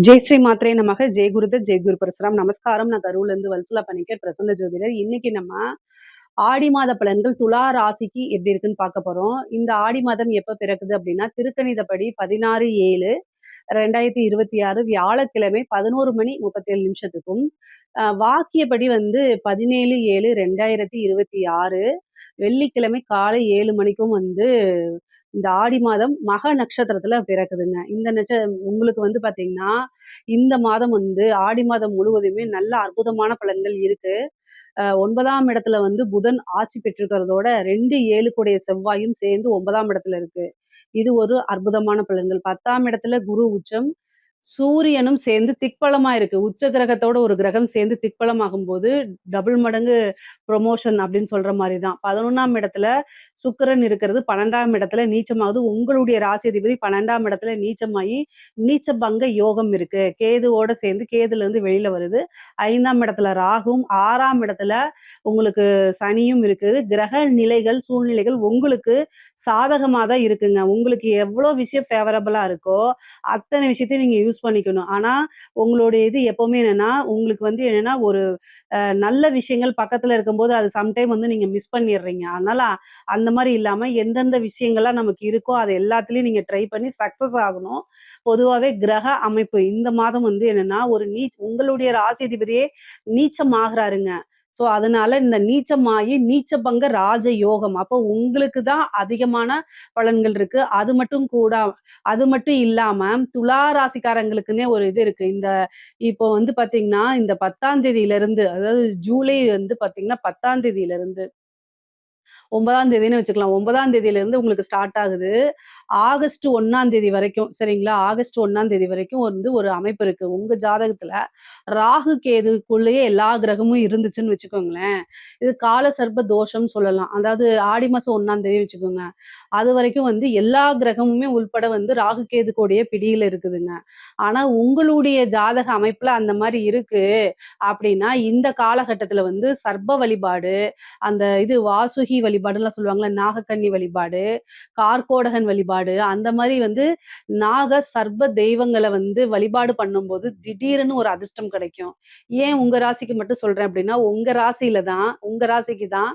ஜெய் ஸ்ரீ மாத்ரே நமக. ஜெய் குருதத், ஜெய் குரு பரசுராம். நமஸ்காரம். நான் கரூர்லேருந்து வல்சலா பணிக்கர், பிரசன்ன ஜோதிடர். இன்னைக்கு நம்ம ஆடி மாத பலன்கள் துலா ராசிக்கு எப்படி இருக்குன்னு பார்க்க போறோம். இந்த ஆடி மாதம் எப்ப பிறக்குது அப்படின்னா, திருக்கணிதப்படி 16/7/2026 வியாழக்கிழமை 11 மணி 37 நிமிஷத்துக்கும், வாக்கியப்படி வந்து 17/7/2026 வெள்ளிக்கிழமை காலை 7 மணிக்கும் வந்து இந்த ஆடி மாதம் மக நட்சத்திரத்துல பிறக்குதுங்க. இந்த உங்களுக்கு வந்து பாத்தீங்கன்னா, இந்த மாதம் வந்து ஆடி மாதம் முழுவதுமே நல்ல அற்புதமான பலன்கள் இருக்கு. 9ஆம் இடத்துல வந்து புதன் ஆட்சி பெற்றிருக்கிறதோட 2, 7 கூடிய செவ்வாயும் சேர்ந்து 9ஆம் இடத்துல இருக்கு. இது ஒரு அற்புதமான பலன்கள். 10ஆம் இடத்துல குரு உச்சம், சூரியனும் சேர்ந்து திக்பலமா இருக்கு. உச்ச கிரகத்தோட ஒரு கிரகம் சேர்ந்து திக்பலம் ஆகும்போது, டபுள் மடங்கு புரமோஷன் அப்படின்னு சொல்ற மாரி தான். 11ஆம் இடத்துல சுக்கிரன் இருக்கிறது, 12ஆம் இடத்துல நீச்சமாகுது. உங்களுடைய ராசி அதிபதி 12ஆம் இடத்துல நீச்சமாயி, நீச்ச பங்க யோகம் இருக்கு. கேதுவோட சேர்ந்து கேதுலேருந்து வெளியில வருது. 5ஆம் இடத்துல ராகுவும், 6ஆம் இடத்துல உங்களுக்கு சனியும் இருக்குது. கிரக நிலைகள், சூழ்நிலைகள் உங்களுக்கு சாதகமா தான் இருக்குங்க. உங்களுக்கு எவ்வளோ விஷயம் ஃபேவரபிளா இருக்கோ, அத்தனை விஷயத்தையும் நீங்க யூஸ் பண்ணிக்கணும். ஆனா, உங்களுடைய இது எப்பவுமே என்னன்னா, உங்களுக்கு வந்து என்னன்னா, ஒரு நல்ல விஷயங்கள் பக்கத்துல இருக்கும்போது, அது சம்டைம் வந்து நீங்க மிஸ் பண்ணிர்றீங்க. அதனால அந்த மாரி இல்லாம, எந்தெந்த விஷயங்கள்லாம் நமக்கு இருக்கோ, அது எல்லாத்துலயும் நீங்க ட்ரை பண்ணி சக்சஸ் ஆகணும். பொதுவாவே கிரக அமைப்பு இந்த மாதம் வந்து என்னன்னா, ஒரு உங்களுடைய ராசி அதிபதியே நீச்சம் ஆகுறாருங்க. ஸோ, அதனால இந்த நீச்சமாயி நீச்ச பங்க ராஜ யோகம். அப்போ உங்களுக்கு தான் அதிகமான பலன்கள் இருக்கு. அது மட்டும் இல்லாம துலா ராசிக்காரங்களுக்குன்னே ஒரு இது இருக்கு. இப்போ வந்து பார்த்தீங்கன்னா, இந்த 10ஆம் தேதியிலிருந்து அதாவது ஜூலை வந்து பார்த்தீங்கன்னா 10ஆம் தேதியிலிருந்து 9ஆம் தேதின்னு வச்சுக்கலாம். 9ஆம் தேதியிலிருந்து உங்களுக்கு ஸ்டார்ட் ஆகுது. ஆகஸ்ட் 1ஆம் தேதி வரைக்கும் சரிங்களா? ஆகஸ்ட் 1ஆம் தேதி வரைக்கும் வந்து ஒரு அமைப்பு இருக்கு. உங்க ஜாதகத்துல ராகு, கேதுக்குள்ளேயே எல்லா கிரகமும் இருந்துச்சுன்னு வச்சுக்கோங்களேன். இது கால சர்ப்ப தோஷம்னு சொல்லலாம். அதாவது ஆடி மாசம் 1ஆம் தேதி வச்சுக்கோங்க. அதுவரைக்கும் வந்து எல்லா கிரகமுமே உள்பட வந்து ராகு, கேது கூடயே பிடியில இருக்குதுங்க. ஆனா உங்களுடைய ஜாதக அமைப்புல அந்த மாரி இருக்கு அப்படின்னா, இந்த காலகட்டத்துல வந்து சர்ப்ப வழிபாடு, அந்த இது வாசுகி வழிபாடுலாம் சொல்லுவாங்கல்ல, நாகக்கன்னி வழிபாடு, கார்கோடகன் வழிபாடு, அந்த மாரி வந்து நாக, சர்ப்ப தெய்வங்கள வந்து வழிபாடு பண்ணும்போது திடீர்னு ஒரு அதிர்ஷ்டம் கிடைக்கும். ஏன் உங்க ராசிக்கு மட்டும் சொல்றேன் அப்படின்னா, உங்க ராசிக்கு தான்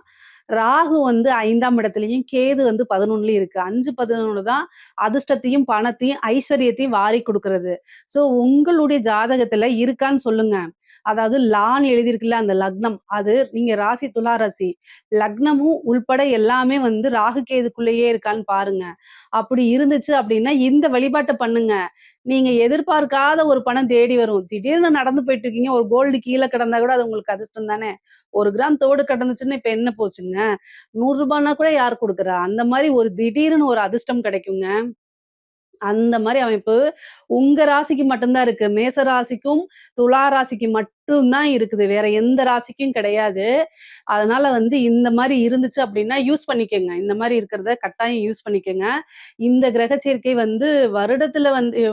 ராகு வந்து 5ஆம் இடத்துலயும், கேது வந்து 11லயும் இருக்கு. 5, 11 தான் அதிர்ஷ்டத்தையும், பணத்தையும், ஐஸ்வர்யத்தையும் வாரி குடுக்குறது. ஸோ உங்களுடைய ஜாதகத்துல இருக்கான்னு சொல்லுங்க. அதாவது லான்னு எழுதியிருக்குல்ல அந்த லக்னம். அது நீங்க ராசி துலா ராசி. லக்னமும் உள்பட எல்லாமே வந்து ராகு, கேதுக்குள்ளேயே இருக்கான்னு பாருங்க. அப்படி இருந்துச்சு அப்படின்னா, இந்த வழிபாட்ட பண்ணுங்க. நீங்க எதிர்பார்க்காத ஒரு பணம் தேடி வரும். திடீர்னு நடந்து போயிட்டு இருக்கீங்க. ஒரு கோல்டு கீழ கிடந்தா கூட அது உங்களுக்கு அதிர்ஷ்டம் தானே! 1 கிராம் தோடு கிடந்துச்சுன்னா இப்ப என்ன போச்சுங்க? ரூ. 100னா கூட யார் குடுக்குறா? அந்த மாரி ஒரு திடீர்னு ஒரு அதிர்ஷ்டம் கிடைக்குங்க. அந்த மாரி அமைப்பு உங்க ராசிக்கு மட்டும் தான் இருக்கு. மேச ராசிக்கும், துலா ராசிக்கு மட்டும் தான் இருக்குது. வேற எந்த ராசிக்கும் கிடையாது. அதனால வந்து இந்த மாரி இருந்துச்சு அப்டின்னா யூஸ் பண்ணிக்கங்க. இந்த மாரி இருக்கிறத கட்டாயம் யூஸ் பண்ணிக்கங்க. இந்த கிரக சேர்க்கை வந்து வருடத்துல வந்து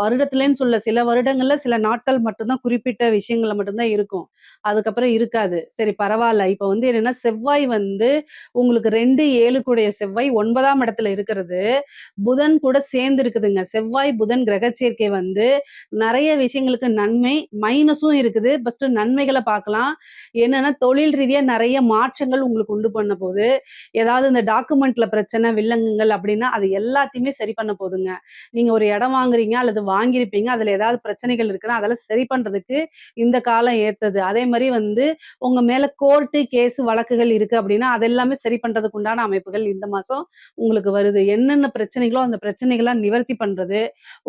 வருடத்துலன்னு சொல்ல சில வருடங்கள்ல சில நாட்கள் மட்டும் தான் குறிப்பிட்ட விஷயங்கள்ல மட்டும் தான் இருக்கும். அதுக்கப்புறம் இருக்காது. சரி பரவால்ல. இப்ப வந்து என்னன்னா செவ்வாய் வந்து உங்களுக்கு 2, 7 கூடிய செவ்வாய் 9ஆம் இடத்துல இருக்கிறது. புதன் கூட சேர்ந்து இருக்குதுங்க. செவ்வாய், புதன் கிரக சேர்க்கை வந்து நெறைய விஷயங்களுக்கு நன்மை, மைனஸும் இருக்குது. ஃபர்ஸ்ட்டு நன்மைகள பார்க்கலாம். என்னன்னா, தொழில் ரீதியா நெறைய மாற்றங்கள் உங்களுக்கு உண்டு பண்ண போது. ஏதாவது இந்த டாக்குமெண்ட்ல பிரச்சனை, வில்லங்கங்கள் அப்டின்னா, அது எல்லாத்தையுமே சரி பண்ண போதுங்க. நீங்க ஒரு இடம் வாங்குறீங்க அல்லது வாங்கியிருப்பீங்க. அதுல ஏதாவது பிரச்சனைகள் இருக்குன்னா, அதெல்லாம் சரி பண்றதுக்கு இந்த காலம் ஏத்தது. அதே மாரி வந்து உங்க மேல கோர்ட்டு, கேஸ் வழக்குகள் இருக்கு அப்டின்னா, அதெல்லாமே சரி பண்றதுக்கு உண்டான அமைப்புகள் இந்த மாசம் உங்களுக்கு வருது. என்னென்ன பிரச்சனைகளோ, அந்த பிரச்சனைகள்லாம் நிவர்த்தி பண்றது.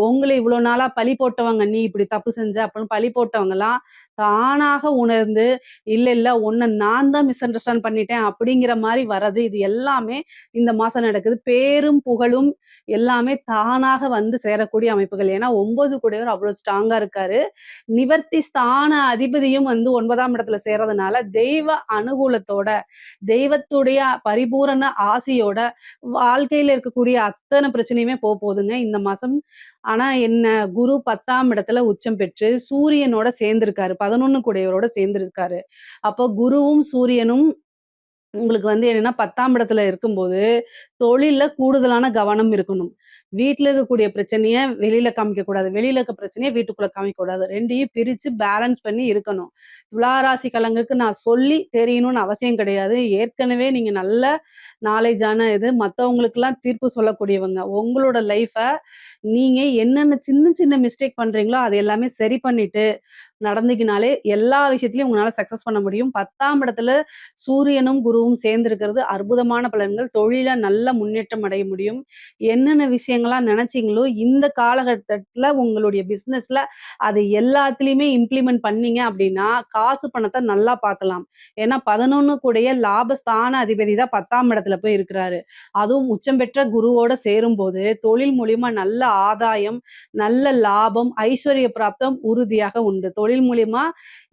உங்கள இவ்வளோ நாளா பழி போட்டவங்க, "நீ இப்படி தப்பு செஞ்ச" அப்படின்னு பழி போட்டவங்கலாம் தானாக உணர்ந்து, "இல்ல, இல்ல உன்ன நான் தான் மிஸ் அண்டர்ஸ்டாண்ட் பண்ணிட்டேன்" அப்படிங்கிற மாரி வர்றது. இது எல்லாமே இந்த மாசம் நடக்குது. பேரும், புகழும் எல்லாமே தானாக வந்து சேரக்கூடிய அமைப்புகள். ஏன்னா 9 கூடையவர் அவ்வளோ ஸ்ட்ராங்கா இருக்காரு. நிவர்த்தி ஸ்தான அதிபதியும் வந்து 9ஆம் இடத்துல சேர்றதுனால, தெய்வ அனுகூலத்தோட, தெய்வத்துடைய பரிபூரண ஆசியோட வாழ்க்கையில இருக்கக்கூடிய அத்தன பிரச்சனையுமே போகுதுங்க இந்த மாசம். ஆனா என்ன குரு 10ஆம் இடத்துல உச்சம் பெற்று சூரியனோட சேர்ந்திருக்காரு. 11 கூடையவரோட சேர்ந்திருக்காரு. அப்போ குருவும், சூரியனும் உங்களுக்கு வந்து என்னன்னா 10ஆம் இடத்துல இருக்கும்போது, தொழில்ல கூடுதலான கவனம் இருக்கணும். வீட்ல இருக்கக்கூடிய பிரச்சனைய வெளியில காமிக்கக்கூடாது. வெளியில இருக்க பிரச்சனைய வீட்டுக்குள்ள காமிக்கக்கூடாது. 2யும் பிரிச்சு பேலன்ஸ் பண்ணி இருக்கணும். துலா ராசிக்காரங்களுக்கு நான் சொல்லி தெரியணும்னு அவசியம் கிடையாது. ஏற்கனவே நீங்க நல்ல நாலேட்ஜான இது. மத்தவங்களுக்கெல்லாம் தீர்ப்பு சொல்லக்கூடியவங்க. உங்களோட லைஃப நீங்க என்னென்ன சின்ன சின்ன மிஸ்டேக் பண்றீங்களோ, அது எல்லாமே சரி பண்ணிட்டு நடந்தீங்கனாலே, எல்லா விஷயத்திலயும் உங்களால சக்சஸ் பண்ண முடியும். 10ஆம் இடத்துல சூரியனும், குருவும் சேர்ந்திருக்கிறது அற்புதமான பலன்கள். தொழில்ல நல்ல முன்னேற்றம் அடைய முடியும். என்னென்ன விஷயங்கள்லாம் நெனச்சீங்களோ, இந்த காலகட்டத்தில உங்களுடைய பிசினஸ்ல அது எல்லாத்துலயுமே இம்ப்ளிமெண்ட் பண்ணீங்க அப்டின்னா, காசு பணத்த நல்லா பார்க்கலாம். ஏன்னா 11 கூடைய லாபஸ்தான அதிபதி தான் 10ஆம் இடத்துல போய் இருக்கிறாரு. அதுவும் உச்சம் பெற்ற குருவோட சேரும்போது, தொழில் மூலியமா நல்ல ஆதாயம், நல்ல லாபம், ஐஸ்வர்ய பிராப்தம் உறுதியாக உண்டு. தொழில் மூலியமா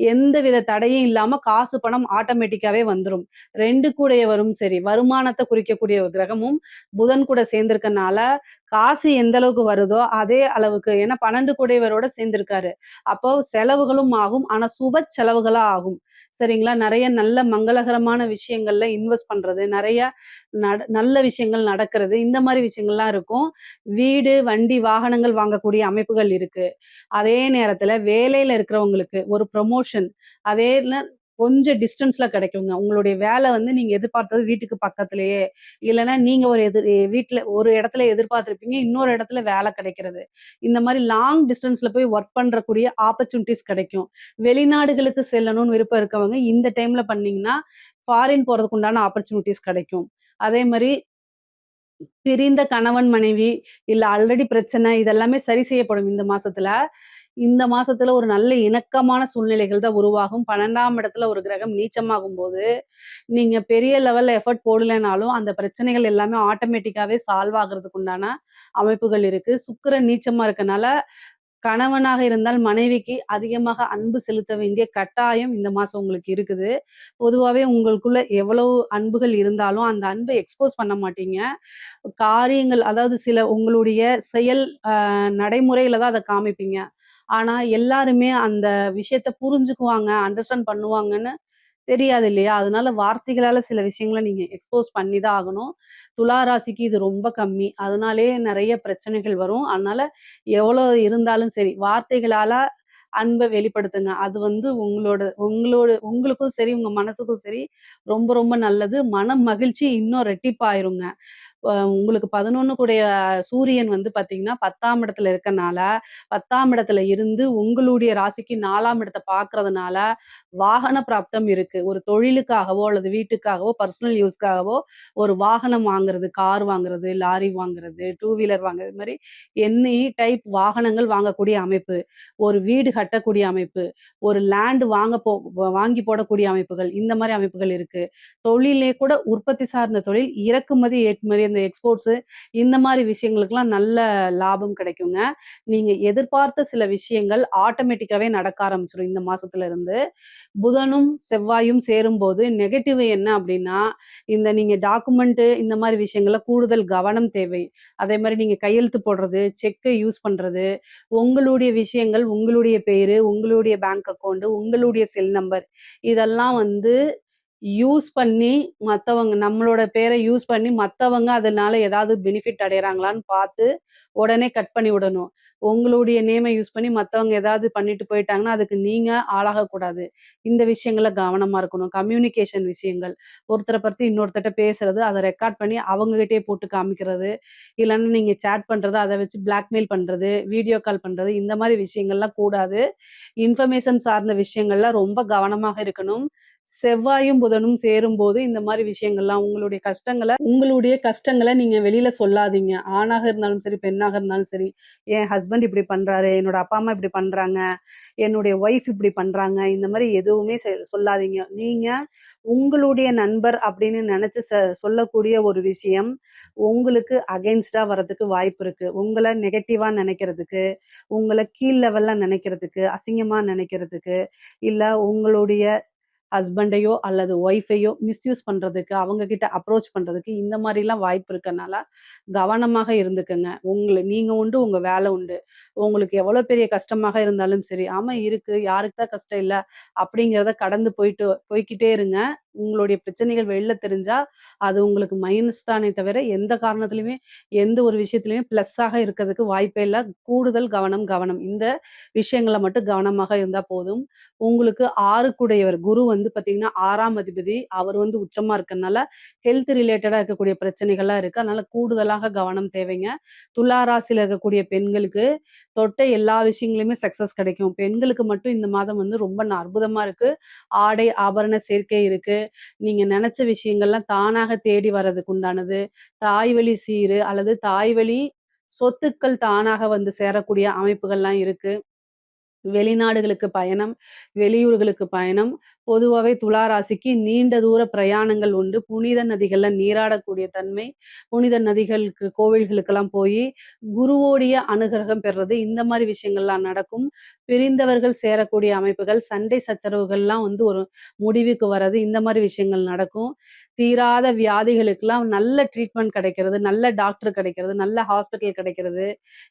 எந்தவித தடையும் இல்லாம காசு, பணம் ஆட்டோமேட்டிக்காவே வந்துரும். 2 கூடையவரும் சரி, வருமானத்த குறிக்கக்கூடிய ஒரு கிரகமும் புதன் கூட சேர்ந்திருக்கனால, காசு எந்த அளவுக்கு வருதோ, அதே அளவுக்கு ஏன்னா 12 கூடையவரோட சேர்ந்திருக்காரு. அப்போ செலவுகளும் ஆகும். ஆனா சுப செலவுகளா ஆகும். சரிங்களா? நெறைய நல்ல மங்களகரமான விஷயங்கள்ல இன்வெஸ்ட் பண்றது, நெறைய நல்ல விஷயங்கள் நடக்கிறது, இந்த மாரி விஷயங்கள்லாம் இருக்கும். வீடு, வண்டி, வாகனங்கள் வாங்கக்கூடிய அமைப்புகள் இருக்கு. அதே நேரத்துல வேலையில இருக்கிறவங்களுக்கு ஒரு ப்ரமோஷன் கொஞ்சம் டிஸ்டன்ஸ்ல கிடைக்குங்க. உங்களுடைய வேலை வந்து நீங்க எதிர்பார்த்தது வீட்டுக்கு பக்கத்திலேயே, இல்லன்னா நீங்க ஒரு வீட்ல ஒரு இடத்துல எதிர்பார்த்திருப்பீங்க. இன்னொரு இடத்துல வேலை கிடைக்கிறது. இந்த மாரி லாங் டிஸ்டன்ஸ்ல போய் வொர்க் பண்றக்கூடிய ஆப்பர்ச்சுனிட்டீஸ் கிடைக்கும். வெளிநாடுகளுக்கு செல்லணும்னு விருப்பம் இருக்கவங்க இந்த டைம்ல பண்ணீங்கன்னா, ஃபாரின் போறதுக்கு உண்டான ஆப்பர்ச்சுனிட்டீஸ் கிடைக்கும். அதே மாரி பிரிந்த கணவன், மனைவி இல்ல ஆல்ரெடி பிரச்சனை இதெல்லாமே சரி செய்யப்படும் இந்த மாசத்துல. இந்த மாசத்துல ஒரு நல்ல இணக்கமான சூழ்நிலைகள் தான் உருவாகும். 12ஆம் இடத்துல ஒரு கிரகம் நீச்சமாகும்போது, நீங்க பெரிய லெவல்ல எஃபோர்ட் போடலைனாலும், அந்த பிரச்சனைகள் எல்லாமே ஆட்டோமேட்டிக்காவே சால்வ் ஆகுறதுக்கு உண்டான அமைப்புகள் இருக்கு. சுக்கிரன் நீச்சமா இருக்கனால, கணவனாக இருந்தால் மனைவிக்கு அதிகமாக அன்பு செலுத்த வேண்டிய கட்டாயம் இந்த மாசம் உங்களுக்கு இருக்குது. பொதுவாவே உங்களுக்குள்ள எவ்வளவு அன்புகள் இருந்தாலும், அந்த அன்ப எக்ஸ்போஸ் பண்ண மாட்டீங்க. காரியங்கள் அதாவது சில உங்களுடைய செயல் நடைமுறையில தான் அத காமிப்பீங்க. ஆனா, எல்லாருமே அந்த விஷயத்த புரிஞ்சுக்குவாங்க, அண்டர்ஸ்டாண்ட் பண்ணுவாங்கன்னு தெரியாது இல்லையா? அதனால வார்த்தைகளால சில விஷயங்கள நீங்க எக்ஸ்போஸ் பண்ணி தான் ஆகணும். துலா ராசிக்கு இது ரொம்ப கம்மி. அதனாலேயே நெறைய பிரச்சனைகள் வரும். அதனால எவ்வளோ இருந்தாலும் சரி, வார்த்தைகளால அன்ப வெளிப்படுத்துங்க. அது வந்து உங்களோட உங்களோட உங்களுக்கும் சரி, உங்க மனசுக்கும் சரி ரொம்ப ரொம்ப நல்லது. மன மகிழ்ச்சி இன்னும் ரெட்டிப்பாயிருங்க. உங்களுக்கு 11 கூடைய சூரியன் வந்து பார்த்தீங்கன்னா, 10ஆம் இடத்துல இருக்கனால, 10ஆம் இடத்துல இருந்து உங்களுடைய ராசிக்கு 4ஆம் இடத்த பார்க்கறதுனால, வாகன பிராப்தம் இருக்கு. ஒரு தொழிலுக்காகவோ, அல்லது வீட்டுக்காகவோ, பர்சனல் யூஸ்க்காகவோ ஒரு வாகனம் வாங்குறது, கார் வாங்குறது, லாரி வாங்குறது, டூ வீலர் வாங்குறது, இது மாரி எனி டைப் வாகனங்கள் வாங்கக்கூடிய அமைப்பு. ஒரு வீடு கட்டக்கூடிய அமைப்பு. ஒரு லேண்ட் வாங்கி போடக்கூடிய அமைப்புகள். இந்த மாரி அமைப்புகள் இருக்கு. தொழிலே கூட உற்பத்தி சார்ந்த தொழில், இறக்குமதி, ஏற்றுமதி அந்த எக்ஸ்போர்ட்ஸு இந்த மாரி விஷயங்களுக்கெல்லாம் நல்ல லாபம் கிடைக்குங்க. நீங்க எதிர்பார்த்த சில விஷயங்கள் ஆட்டோமேட்டிக்காவே நடக்க ஆரம்பிச்சுரும் இந்த மாசத்துல இருந்து. புதனும், செவ்வாயும் சேரும்போது நெகட்டிவ் என்ன அப்டின்னா, இந்த நீங்க டாக்குமெண்ட் இந்த மாரி விஷயங்கள்ல கூடுதல் கவனம் தேவை. அதே மாரி நீங்க கையெழுத்து போடுறது, செக்க யூஸ் பண்றது, உங்களுடைய விஷயங்கள், உங்களுடைய பேரு, உங்களுடைய பேங்க் அக்கவுண்ட், உங்களுடைய செல் நம்பர் இதெல்லாம் வந்து யூஸ் பண்ணி நம்மளோட பேர யூஸ் பண்ணி மத்தவங்க அதனால ஏதாவது பெனிஃபிட் அடையறாங்களான்னு பார்த்து, உடனே கட் பண்ணி விடணும். உங்களுடைய நேம யூஸ் பண்ணி மத்தவங்க ஏதாவது பண்ணிட்டு போயிட்டாங்கன்னா, அதுக்கு நீங்க ஆளாகக்கூடாது. இந்த விஷயங்கள்ல கவனமா இருக்கணும். கம்யூனிகேஷன் விஷயங்கள். ஒருத்தர பத்தி இன்னொருத்தர்ட்ட பேசுறது, அத ரெக்கார்ட் பண்ணி அவங்ககிட்டயே போட்டு காமிக்கிறது. இல்லன்னா நீங்க சேட் பண்றது, அத வச்சு பிளாக்மெயில் பண்றது, வீடியோ கால் பண்றது, இந்த மாரி விஷயங்கள்லாம் கூடாது. இன்ஃபர்மேஷன் சார்ந்த விஷயங்கள்ல ரொம்ப கவனமாக இருக்கணும். செவ்வாயும், புதனும் சேரும்போது இந்த மாரி விஷயங்கள்லாம் உங்களுடைய கஷ்டங்கள நீங்க வெளியில சொல்லாதீங்க. ஆணாக இருந்தாலும் சரி, பெண்ணாக இருந்தாலும் சரி. என் ஹஸ்பண்ட் இப்படி பண்றாரு, என்னோட அப்பா, அம்மா இப்படி பண்றாங்க, என்னுடைய ஒய்ஃப் இப்படி பண்றாங்க. இந்த மாரி எதுவுமே சொல்லாதீங்க. நீங்க உங்களுடைய நண்பர் அப்படின்னு நெனச்சு சொல்லக்கூடிய ஒரு விஷயம், உங்களுக்கு அகைன்ஸ்ட்டா வரதுக்கு வாய்ப்பு இருக்கு. உங்கள நெகட்டிவா நெனைக்கிறதுக்கு, உங்கள கீழ் லெவல்ல நெனைக்கிறதுக்கு, அசிங்கமா நெனைக்கிறதுக்கு, இல்ல உங்களுடைய ஹஸ்பண்டையோ அல்லது ஒய்ஃபையோ மிஸ்யூஸ் பண்றதுக்கு, அவங்க கிட்ட அப்ரோச் பண்றதுக்கு இந்த மாரிலாம் வாய்ப்பு இருக்கனால, கவனமாக இருந்துக்கங்க. நீங்க உண்டு, உங்க வேலை உண்டு. உங்களுக்கு எவ்வளோ பெரிய கஷ்டமாக இருந்தாலும் சரி, ஆமா இருக்கு, யாருக்கு தான் கஷ்டம் இல்ல, அப்படிங்கிறத கடந்து போய்க்கிட்டே இருங்க. உங்களுடைய பிரச்சனைகள் வெளில தெரிஞ்சா, அது உங்களுக்கு மைனஸ் தானே தவிர, எந்த காரணத்திலயுமே, எந்த ஒரு விஷயத்திலயுமே பிளஸ்ஸாக இருக்கிறதுக்கு வாய்ப்பே இல்ல. கூடுதல் கவனம், கவனம். இந்த விஷயங்கள்ல மட்டும் கவனமாக இருந்தா போதும். உங்களுக்கு 6க்குடையவர் குரு வந்து பார்த்தீங்கன்னா, 6ஆம் அதிபதி. அவர் வந்து உச்சமா இருக்கறனால, ஹெல்த் ரிலேட்டடா இருக்கக்கூடிய பிரச்சனைகள்லாம் இருக்கு. அதனால கூடுதலாக கவனம் தேவைங்க. துலா ராசியில இருக்கக்கூடிய பெண்களுக்கு தொட்ட எல்லா விஷயங்களையுமே சக்சஸ் கிடைக்கும். பெண்களுக்கு மட்டும் இந்த மாதம் வந்து ரொம்ப அற்புதமா இருக்கு. ஆடை, ஆபரண சேர்க்கை இருக்கு. நீங்க நெனச்ச விஷயங்கள்லாம் தானாக தேடி வர்றதுக்கு உண்டானது. தாய் வழி சீரு அல்லது தாய் வழி சொத்துக்கள் தானாக வந்து சேரக்கூடிய அமைப்புகள்லாம் இருக்கு. வெளிநாடுகளுக்கு பயணம், வெளியூர்களுக்கு பயணம். பொதுவாவே துலா ராசிக்கு நீண்ட தூர பிரயாணங்கள் உண்டு. புனித நதிகள்ல நீராடக்கூடிய தன்மை, புனித நதிகளுக்கு கோவில்களுக்கெல்லாம் போயி, குருவோடைய அனுகிரகம் பெறுறது, இந்த மாரி விஷயங்கள்லாம் நடக்கும். பிரிந்தவர்கள் சேரக்கூடிய அமைப்புகள், சண்டை சச்சரவுகள்லாம் வந்து ஒரு முடிவுக்கு வர்றது, இந்த மாரி விஷயங்கள் நடக்கும். தீராத வியாதிகளுக்கெல்லாம் நல்ல ட்ரீட்மெண்ட் கிடைக்கிறது, நல்ல டாக்டர் கிடைக்கிறது, நல்ல ஹாஸ்பிட்டல் கிடைக்கிறது.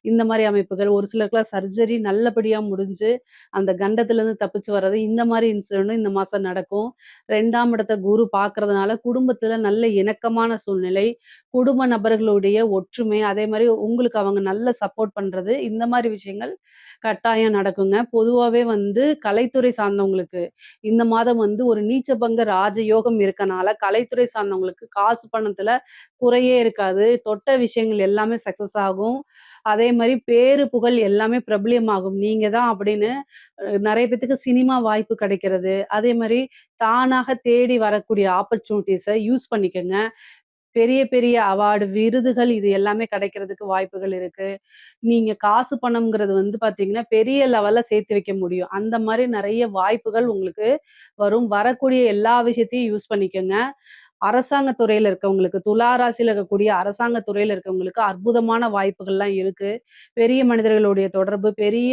இந்த மாரி அமைப்புகள். ஒரு சிலருக்குலாம் சர்ஜரி நல்லபடியா முடிஞ்சு, அந்த கண்டத்துலருந்து தப்பிச்சு வர்றது, இந்த மாரி இன்சிடென்டும் இந்த மாசம் நடக்கும். 2ஆம் இடத்த குரு பார்க்கறதுனால, குடும்பத்துல நல்ல இணக்கமான சூழ்நிலை, குடும்ப நபர்களுடைய ஒற்றுமை, அதே மாரி உங்களுக்கு அவங்க நல்ல சப்போர்ட் பண்றது, இந்த மாரி விஷயங்கள் கட்டாயம் நடக்குங்க. பொதுவாவே வந்து கலைத்துறை சார்ந்தவங்களுக்கு, இந்த மாதம் வந்து ஒரு நீச்சபங்க ராஜயோகம் இருக்கனால, கலைத்துறை சார்ந்தவங்களுக்கு காசு பணத்துல குறையே இருக்காது. தொட்ட விஷயங்கள் எல்லாமே சக்சஸ் ஆகும். அதே மாரி பேரு, புகழ் எல்லாமே பிரபல்யமாகும். நீங்க தான் அப்படின்னு நெறைய பேத்துக்கு சினிமா வாய்ப்பு கிடைக்கிறது. அதே மாரி தானாக தேடி வரக்கூடிய ஆப்பர்ச்சுனிட்டீஸ யூஸ் பண்ணிக்கங்க. பெரிய, பெரிய அவார்டு, விருதுகள் இது எல்லாமே கிடைக்கிறதுக்கு வாய்ப்புகள் இருக்கு. நீங்க காசு பணம்ங்கிறது வந்து பார்த்தீங்கன்னா, பெரிய லெவல்ல சேர்த்து வைக்க முடியும். அந்த மாரி நெறைய வாய்ப்புகள் உங்களுக்கு வரும். வரக்கூடிய எல்லா விஷயத்தையும் யூஸ் பண்ணிக்கங்க. அரசாங்க துறையில இருக்கவங்களுக்கு, துலா ராசியில இருக்கக்கூடிய அரசாங்க துறையில இருக்கவங்களுக்கு அற்புதமான வாய்ப்புகள்லாம் இருக்கு. பெரிய மனிதர்களுடைய தொடர்பு, பெரிய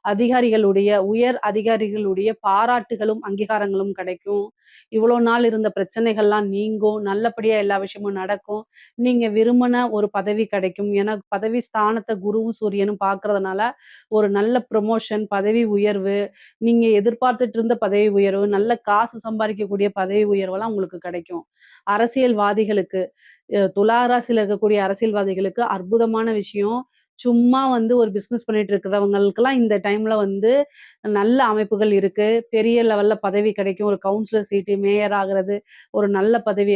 அதிகாரிகளுடைய, உயர் அதிகாரிகளுடைய பாராட்டுகளும், அங்கீகாரங்களும் கிடைக்கும். இவ்வளோ நாள் இருந்த பிரச்சனைகள்லாம் நீங்கும். நல்லபடியா எல்லா விஷயமும் நடக்கும். நீங்க விரும்புன ஒரு பதவி கிடைக்கும். ஏன்னா, பதவி ஸ்தானத்த குருவும், சூரியனும் பார்க்கறதுனால, ஒரு நல்ல ப்ரமோஷன், பதவி உயர்வு, நீங்க எதிர்பார்த்துட்டு இருந்த பதவி உயர்வு, நல்ல காசு சம்பாரிக்கக்கூடிய பதவி உயர்வெல்லாம் உங்களுக்கு கிடைக்கும். அரசியல்வாதிகளுக்கு துலா ராசியில இருக்கக்கூடிய அரசியல்வாதிகளுக்கு அற்புதமான விஷயம். சும்மா வந்து ஒரு பிசினஸ் பண்ணிட்டு இருக்கிறவங்களுக்கெல்லாம் இந்த டைம்ல வந்து நல்ல அமைப்புகள் இருக்கு. பெரிய லெவல்ல பதவி கிடைக்கும். ஒரு கவுன்சிலர் சீட்டு, மேயர் ஆகுறது, ஒரு நல்ல பதவி.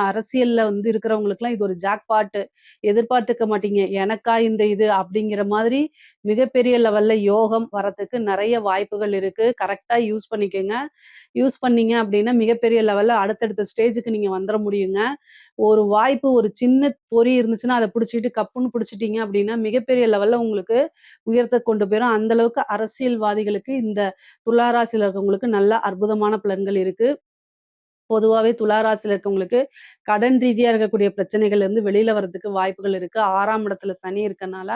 அரசியல்ல வந்து இருக்கிறவங்களுக்கெல்லாம் இது ஒரு ஜாக்பாட். எதிர்பார்த்துக்க மாட்டீங்க. எனக்கா இந்த இது அப்படிங்கிற மாதிரி மிகப்பெரிய லெவல்ல யோகம் வரதுக்கு நெறைய வாய்ப்புகள் இருக்கு. கரெக்ட்டா யூஸ் பண்ணிக்கங்க. யூஸ் பண்ணீங்க அப்படின்னா, மிகப்பெரிய லெவல்ல அடுத்தடுத்த ஸ்டேஜுக்கு நீங்க வந்துர முடியுங்க. ஒரு வாய்ப்பு ஒரு சின்ன பொறி இருந்துச்சுன்னா, அத புடிச்சுக்கிட்டு கப்புன்னு புடிச்சுட்டீங்க அப்படின்னா, மிகப்பெரிய லெவல்ல உங்களுக்கு உயர்த்த கொண்டு போயிரும். அந்த அளவுக்கு அரசியல்வாதிகளுக்கு இந்த துலா ராசியில இருக்கவங்களுக்கு நல்ல அற்புதமான பலன்கள் இருக்கு. பொதுவாவே துலா ராசியில இருக்கவங்களுக்கு கடன் ரீதியா இருக்கக்கூடிய பிரச்சனைகள்ல இருந்து வெளியில வரதுக்கு வாய்ப்புகள் இருக்கு. 6ஆம் இடத்துல சனி இருக்கனால,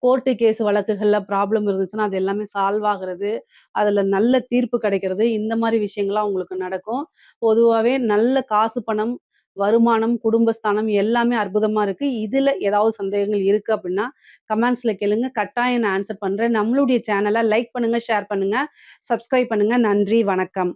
கோர்ட்டு கேஸ் வழக்குகள்ல ப்ராப்ளம் இருந்துச்சுன்னா, அது எல்லாமே சால்வ் ஆகுறது, அதுல நல்ல தீர்ப்பு கிடைக்கிறது, இந்த மாரி விஷயங்கள்லாம் உங்களுக்கு நடக்கும். பொதுவாவே நல்ல காசு பணம், வருமானம், குடும்பஸ்தானம் எல்லாமே அற்புதமா இருக்கு. இதுல ஏதாவது சந்தேகங்கள் இருக்கு அப்படின்னா, கமெண்ட்ஸ்ல கேளுங்க. கட்டாயம் நான் ஆன்ஸர் பண்றேன். நம்மளுடைய சேனல லைக் பண்ணுங்க, ஷேர் பண்ணுங்க, சப்ஸ்கிரைப் பண்ணுங்க. நன்றி, வணக்கம்.